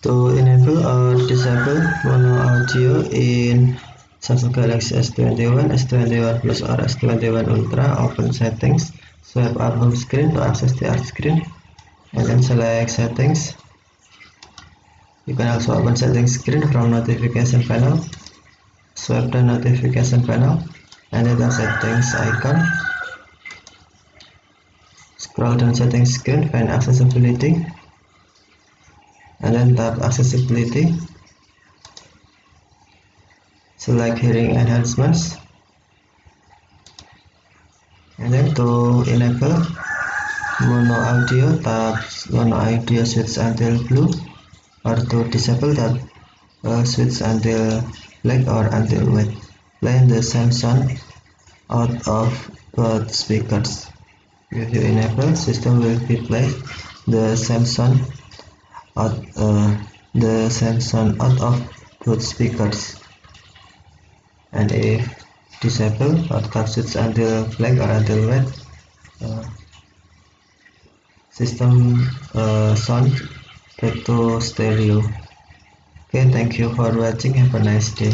To enable or disable mono audio in Samsung Galaxy S21, S21 Plus or S21 Ultra, open settings, swipe up home screen to access the art screen, and then select settings. You can also open settings screen from notification panel. Swipe the notification panel and then the settings icon. Scroll down settings screen, find accessibility, and then tap accessibility. Select hearing enhancements, and then to enable mono audio, tap mono audio switch until blue, or to disable tap switch until black or until white. Play the same sound out of both speakers. If you enable, system will be play the same sound out of both speakers. And if disable or tap switch until black or until white, system sound back to stereo. Okay, thank you for watching. Have a nice day.